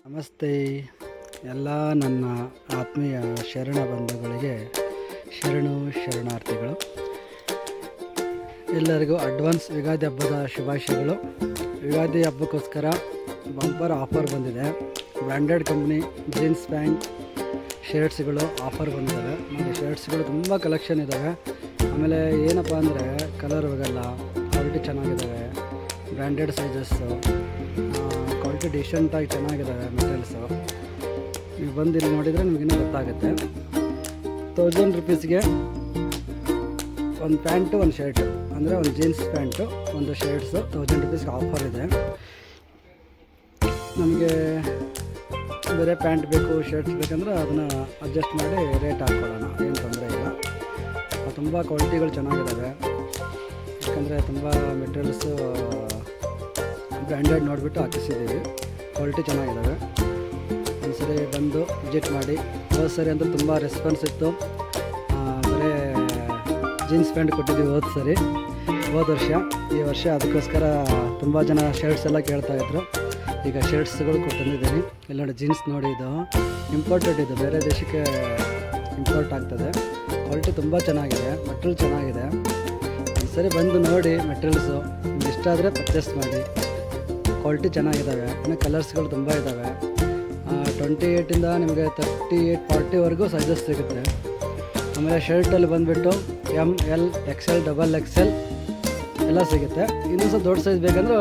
ನಮಸ್ತೆ ಎಲ್ಲ ನನ್ನ ಆತ್ಮೀಯ ಶರಣ ಬಂಧುಗಳಿಗೆ ಶರಣಾರ್ಥಿಗಳು. ಎಲ್ಲರಿಗೂ ಅಡ್ವಾನ್ಸ್ ಯುಗಾದಿ ಹಬ್ಬದ ಶುಭಾಶಯಗಳು. ಯುಗಾದಿ ಹಬ್ಬಕ್ಕೋಸ್ಕರ ಬಂಪರ್ ಆಫರ್ ಬಂದಿದೆ. ಬ್ರ್ಯಾಂಡೆಡ್ ಕಂಪ್ನಿ ಜೀನ್ಸ್ ಪ್ಯಾಂಟ್ ಶರ್ಟ್ಸ್ಗಳು ಆಫರ್ ಬಂದಿದ್ದಾವೆ. ಮತ್ತು ಶರ್ಟ್ಸ್ಗಳು ತುಂಬ ಕಲೆಕ್ಷನ್ ಇದ್ದಾವೆ. ಆಮೇಲೆ ಏನಪ್ಪ ಅಂದರೆ ಕಲರ್ ಹೋಗಲ್ಲ, ಕ್ವಾಲಿಟಿ ಚೆನ್ನಾಗಿದ್ದಾವೆ, ಬ್ರ್ಯಾಂಡೆಡ್ ಸೈಜಸ್ಸು, ಕ್ವಾಲಿಟಿ ಡಿಸೆಂಟಾಗಿ ಚೆನ್ನಾಗಿದ್ದಾವೆ ಮೆಟೀರಿಯಲ್ಸು. ನೀವು ಬಂದು ಇಲ್ಲಿ ನೋಡಿದರೆ ನಿಮಗಿನ್ನೂ ಗೊತ್ತಾಗುತ್ತೆ. 1000 ರೂಪೀಸ್ಗೆ ಒಂದು ಪ್ಯಾಂಟು ಒಂದು ಶರ್ಟು, ಅಂದರೆ ಒಂದು ಜೀನ್ಸ್ ಪ್ಯಾಂಟು ಒಂದು ಶರ್ಟ್ಸು 1000 ರೂಪೀಸ್ಗೆ ಆಫರ್ ಇದೆ. ನಮಗೆ ಬೇರೆ ಪ್ಯಾಂಟ್ ಬೇಕು, ಶರ್ಟ್ಸ್ ಬೇಕಂದ್ರೆ ಅದನ್ನು ಅಡ್ಜಸ್ಟ್ ಮಾಡಿ ರೇಟ್ ಹಾಕ್ಕೊಳ್ಳೋಣ, ಏನು ತೊಂದರೆ ಇಲ್ಲ. ತುಂಬ ಕ್ವಾಲಿಟಿಗಳು ಚೆನ್ನಾಗಿದ್ದಾವೆ. ಯಾಕಂದರೆ ತುಂಬ ಮೆಟೀರಿಯಲ್ಸು ಬ್ರ್ಯಾಂಡೆಡ್ ನೋಡಿಬಿಟ್ಟು ಹಾಕಿಸಿದ್ದೀವಿ. ಕ್ವಾಲಿಟಿ ಚೆನ್ನಾಗಿದ್ದಾವೆ. ಒಂದು ಸರಿ ಬಂದು ವಿಸಿಟ್ ಮಾಡಿ. ಹೋದ ಸರಿ ಅಂತೂ ತುಂಬ ರೆಸ್ಪಾನ್ಸ್ ಇತ್ತು. ಬರೀ ಜೀನ್ಸ್ ಪ್ಯಾಂಟ್ ಕೊಟ್ಟಿದ್ದೀವಿ ಹೋದ ವರ್ಷ. ಈ ವರ್ಷ ಅದಕ್ಕೋಸ್ಕರ ತುಂಬ ಜನ ಶರ್ಟ್ಸ್ ಎಲ್ಲ ಕೇಳ್ತಾಯಿದ್ರು. ಈಗ ಶರ್ಟ್ಸ್ಗಳು ತಂದಿದ್ದೀನಿ. ಇಲ್ಲಿ ನೋಡಿ, ಜೀನ್ಸ್ ನೋಡಿ, ಇದು ಇಂಪೋರ್ಟೆಡ್, ಇದು ಬೇರೆ ದೇಶಕ್ಕೆ ಇಂಪೋರ್ಟ್ ಆಗ್ತದೆ. ಕ್ವಾಲಿಟಿ ತುಂಬ ಚೆನ್ನಾಗಿದೆ, ಮೆಟೀರಿಯಲ್ ಚೆನ್ನಾಗಿದೆ. ಒಂದು ಸರಿ ಬಂದು ನೋಡಿ ಮೆಟೀರಿಯಲ್ಸು, ನಿಮ್ಗೆ ಇಷ್ಟ ಆದರೆ ಪರ್ಚೇಸ್ ಮಾಡಿ. ಕ್ವಾಲಿಟಿ ಚೆನ್ನಾಗಿದ್ದಾವೆ. ಇನ್ನು ಕಲರ್ಸ್ಗಳು ತುಂಬ ಇದ್ದಾವೆ. 28ಇಂದ ನಿಮಗೆ 38-40ವರೆಗೂ ಸೈಜಸ್ ಸಿಗುತ್ತೆ. ಆಮೇಲೆ ಶರ್ಟಲ್ಲಿ ಬಂದುಬಿಟ್ಟು ML XL XXL ಎಲ್ಲ ಸಿಗುತ್ತೆ. ಇನ್ನೂ ಸ್ವಲ್ಪ ದೊಡ್ಡ ಸೈಜ್ ಬೇಕಂದರೆ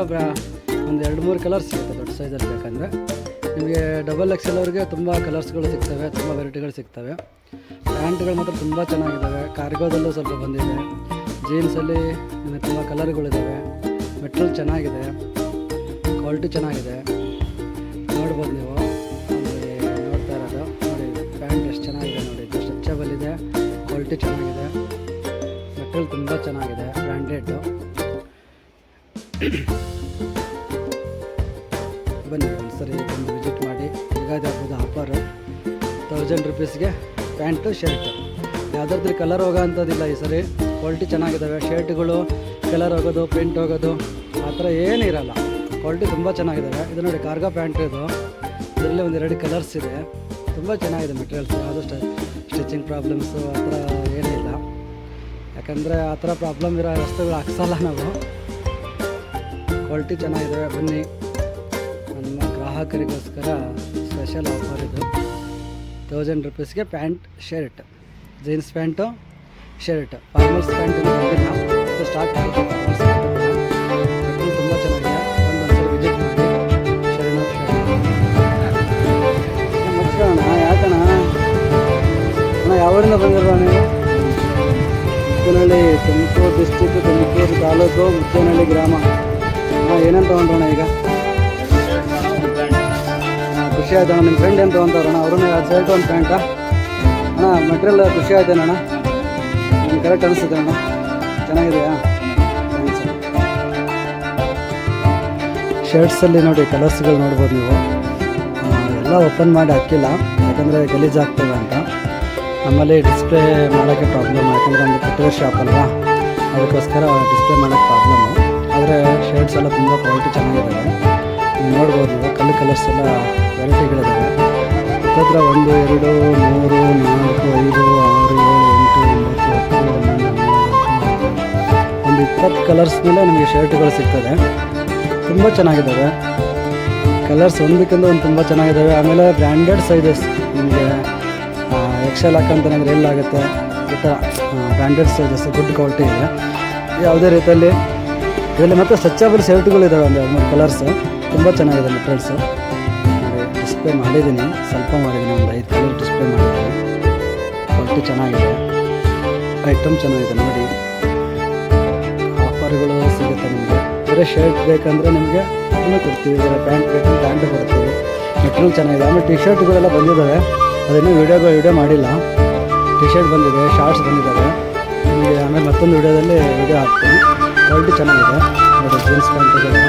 ಒಂದು 2-3 ಕಲರ್ಸ್ ಸಿಗುತ್ತೆ. ದೊಡ್ಡ ಸೈಜಲ್ಲಿ ಬೇಕಂದರೆ ನಿಮಗೆ XXL ಅವ್ರಿಗೆ ತುಂಬ ಕಲರ್ಸ್ಗಳು ಸಿಗ್ತವೆ, ತುಂಬ ವೆರೈಟಿಗಳು ಸಿಗ್ತವೆ. ಪ್ಯಾಂಟ್ಗಳು ಮಾತ್ರ ತುಂಬ ಚೆನ್ನಾಗಿದ್ದಾವೆ. ಕಾರ್ಗೋದಲ್ಲೂ ಸ್ವಲ್ಪ ಬಂದಿದೆ. ಜೀನ್ಸಲ್ಲಿ ನಿಮಗೆ ತುಂಬ ಕಲರ್ಗಳಿದ್ದಾವೆ. ಮೆಟೀರಿಯಲ್ ಚೆನ್ನಾಗಿದೆ, ಕ್ವಾಲಿಟಿ ಚೆನ್ನಾಗಿದೆ. ನೋಡ್ಬೋದು ನೀವು ಅಲ್ಲಿ ನೋಡ್ತಾ ಇರೋದು. ನೋಡಿ ಪ್ಯಾಂಟ್ ಎಷ್ಟು ಚೆನ್ನಾಗಿದೆ ನೋಡಿ, ಇದು ಸ್ಟ್ರೆಚಬಲ್ ಇದೆ, ಕ್ವಾಲಿಟಿ ಚೆನ್ನಾಗಿದೆ, ಮೆಟೀರಿಯಲ್ ತುಂಬ ಚೆನ್ನಾಗಿದೆ, ಬ್ರ್ಯಾಂಡೆಡ್ಡು. ಬನ್ನಿ ಒಂದು ಸರಿ ಬಂದು ವಿಸಿಟ್ ಮಾಡಿ. ಯುಗಾದಿ ಹಬ್ಬದ ಆಫರು 1000 ರೂಪೀಸ್ಗೆ ಪ್ಯಾಂಟು ಶರ್ಟು. ಯಾವುದಾದ್ರೂ ಕಲರ್ ಹೋಗೋ ಅಂಥದ್ದಿಲ್ಲ ಈ ಸರಿ. ಕ್ವಾಲಿಟಿ ಚೆನ್ನಾಗಿದ್ದಾವೆ. ಶರ್ಟ್ಗಳು ಕಲರ್ ಹೋಗೋದು, ಪ್ರಿಂಟ್ ಹೋಗೋದು ಆ ಥರ ಏನಿರಲ್ಲ. ಕ್ವಾಲಿಟಿ ತುಂಬ ಚೆನ್ನಾಗಿದ್ದಾವೆ. ಇದು ನೋಡಿ ಕಾರ್ಗೋ ಪ್ಯಾಂಟ್, ಇದರಲ್ಲಿ ಒಂದು 2 ಕಲರ್ಸ್ ಇದೆ. ತುಂಬ ಚೆನ್ನಾಗಿದೆ ಮೆಟೀರಿಯಲ್ಸ್. ಯಾವುದೂ ಸ್ಟಿಚಿಂಗ್ ಪ್ರಾಬ್ಲಮ್ಸು ಆ ಥರ ಏನೂ ಇಲ್ಲ. ಯಾಕಂದರೆ ಆ ಥರ ಪ್ರಾಬ್ಲಮ್ ಇರೋ ವಸ್ತುಗಳು ಹಾಕ್ಸಲ್ಲ ನಾವು. ಕ್ವಾಲಿಟಿ ಚೆನ್ನಾಗಿದ್ದಾವೆ. ಬನ್ನಿ, ನಮ್ಮ ಗ್ರಾಹಕರಿಗೋಸ್ಕರ ಸ್ಪೆಷಲ್ ಆಫರ್ ಇದು. 1000 ರೂಪೀಸ್ಗೆ pant shirt, jeans pant shirt. Formals pant ಇದು ಸ್ಟಾಕ್ ಆಗುತ್ತೆ. ಫಾರ್ಮಲ್ಸ್ ಪ್ಯಾಂಟ್ ಮೆಟೀರಿಯಲ್ ತುಂಬ ಚೆನ್ನಾಗಿದೆ. ಒಂದೊಂದ್ಸರಿ ವಿಸಿಟ್ ಮಾಡಿ. ನಮಸ್ಕಾರ. ಯಾಕಣ್ಣ ಯಾವ ಊರಿಂದ ಬಂದಿರೋ ನೀವು? ಮುದ್ದೇನಹಳ್ಳಿ, ತುಮಕೂರು ಡಿಸ್ಟಿಕ್, ತುಮಕೂರು ತಾಲೂಕು, ಮುದ್ದೇನಹಳ್ಳಿ ಗ್ರಾಮ. ಏನೇನು ತೊಗೊಂಡ್ರೋಣ ಈಗ? ಖುಷಿ ಆಯ್ತು ಅಣ್ಣ. ನಿಮ್ಮ ಫ್ರೆಂಡ್ ಏನು ತೊಗೊಂತಾರಣ್ಣ? ಅವ್ರನ್ನ ಶರ್ಟ್ ಒಂದು ಪ್ಯಾಂಟಾ ಅಣ್ಣ? ಮೆಟೀರಿಯಲ್ ಖುಷಿ ಆಯ್ತೇನಣ್ಣ? ನಿಮ್ಗೆ ಕರೆಕ್ಟ್ ಅನಿಸುತ್ತೆ ಅಣ್ಣ? ಚೆನ್ನಾಗಿದೆಯಾ? ಶರ್ಟ್ಸಲ್ಲಿ ನೋಡಿ ಕಲರ್ಸ್ಗಳು ನೋಡ್ಬೋದು ನೀವು. ಎಲ್ಲ ಓಪನ್ ಮಾಡಿ ಹಾಕಿಲ್ಲ, ಯಾಕಂದರೆ ಗಲೀಜಾಗ್ತವೆ ಅಂತ. ನಮ್ಮಲ್ಲಿ ಡಿಸ್ಪ್ಲೇ ಮಾಡೋಕ್ಕೆ ಪ್ರಾಬ್ಲಮ್. ಯಾಕಂದರೆ ಒಂದು ಫುಟ್ವೇರ್ ಶಾಪ್ ಅಲ್ವಾ, ಅದಕ್ಕೋಸ್ಕರ ಡಿಸ್ಪ್ಲೇ ಮಾಡೋಕ್ಕೆ ಪ್ರಾಬ್ಲಮ್ಮು. ಆದರೆ ಶರ್ಟ್ಸ್ ಎಲ್ಲ ತುಂಬ ಕ್ವಾಲಿಟಿ ಚೆನ್ನಾಗಿದ್ದಾವೆ. ನೀವು ನೋಡ್ಬೋದು ನೀವು. ಕಲರ್ಸ್ ಎಲ್ಲ ವೆರೈಟಿಗಳಿದ್ದಾವೆ. ಹತ್ತಿರ 1, 2, 3, 4, 5, 6, 7, 8, 9, 10, 11, 12, ಒಂದು 20 ಕಲರ್ಸ್ ಮೇಲೆ ನಿಮಗೆ ಶರ್ಟ್ಗಳು ಸಿಗ್ತದೆ. ತುಂಬ ಚೆನ್ನಾಗಿದ್ದಾವೆ. ಕಲರ್ಸ್ ಒಂದಕ್ಕಿಂತ ಒಂದು ತುಂಬ ಚೆನ್ನಾಗಿದ್ದಾವೆ. ಆಮೇಲೆ ಬ್ರ್ಯಾಂಡೆಡ್ ಸೈಜಸ್ ನಿಮಗೆ XL ಹಾಕಂತಂದರೆ ಎಲ್ಲಾಗುತ್ತೆ ಈ ಥರ ಬ್ರ್ಯಾಂಡೆಡ್ ಸೈಜಸ್, ಗುಡ್ ಕ್ವಾಲಿಟಿ ಇದೆ ಯಾವುದೇ ರೀತಿಯಲ್ಲಿ. ಇದರಲ್ಲಿ ಮತ್ತು ಸ್ಟ್ರೆಚಬಲ್ ಶರ್ಟ್ಗಳಿದ್ದಾವೆ. ಒಂದು 2-3 ಕಲರ್ಸು ತುಂಬ ಚೆನ್ನಾಗಿದೆ ಮೆಟೀರಿಯಲ್ಸು. ನೋಡಿ, ಡಿಸ್ಪ್ಲೇ ಮಾಡಿದ್ದೀನಿ, ಸ್ವಲ್ಪ ಮಾಡಿದ್ದೀನಿ, ಒಂದು 5 ಕಲರ್ ಡಿಸ್ಪ್ಲೇ ಮಾಡಿದ್ದೀನಿ. ಕ್ವಾಲಿಟಿ ಚೆನ್ನಾಗಿದೆ, ಐಟಮ್ ಚೆನ್ನಾಗಿದೆ. ನೋಡಿ, ಆಫರ್ಗಳು ಸಿಗುತ್ತೆ ನಿಮಗೆ. ಬೇರೆ ಶರ್ಟ್ ಬೇಕಂದರೆ ನಿಮಗೆ ಅದನ್ನು ಕೊಡ್ತೀವಿ, ಬೇರೆ ಪ್ಯಾಂಟ್ ಬೇಕಂದ್ರೆ ಪ್ಯಾಂಟು ಕೊಡ್ತೀವಿ. ಮೆಟೀರಿಯಲ್ ಚೆನ್ನಾಗಿದೆ. ಆಮೇಲೆ ಟಿ ಶರ್ಟ್ಗಳೆಲ್ಲ ಬಂದಿದ್ದಾವೆ. ಅದನ್ನು ವಿಡಿಯೋ ಮಾಡಿಲ್ಲ. ಟಿ ಶರ್ಟ್ ಬಂದಿದೆ, ಶಾರ್ಟ್ಸ್ ಬಂದಿದ್ದಾವೆ. ನಿಮಗೆ ಆಮೇಲೆ ಮತ್ತೊಂದು ವಿಡಿಯೋದಲ್ಲಿ ವಿಡಿಯೋ ಹಾಕ್ತೀನಿ. ಕ್ವಾಲಿಟಿ ಚೆನ್ನಾಗಿದೆ. ನೋಡಿ, ಜೀನ್ಸ್ ಪ್ಯಾಂಟ್ಗಳು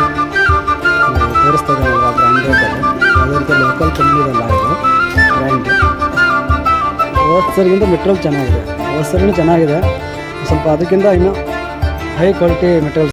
ತೋರಿಸ್ತಾ ಇದ್ದಾನಲ್ವ, ಬ್ರ್ಯಾಂಡೆಡಲ್ಲಿ. ಯಾವುದೇ ರೀತಿ ಲೋಕಲ್ ಕಂಪ್ನಿದಲ್ಲ, ಇದು ಬ್ರ್ಯಾಂಡ್. ಹೋದ ಸರಿಗಿಂತ ಮೆಟೀರಿಯಲ್ ಚೆನ್ನಾಗಿದೆ. ಹೋದ ಸರಿನೂ ಚೆನ್ನಾಗಿದೆ, ಸ್ವಲ್ಪ ಅದಕ್ಕಿಂತ ಇನ್ನೂ ಹೈ ಕ್ವಾಲಿಟಿ ಮೆಟೀರಿಯಲ್ಸ್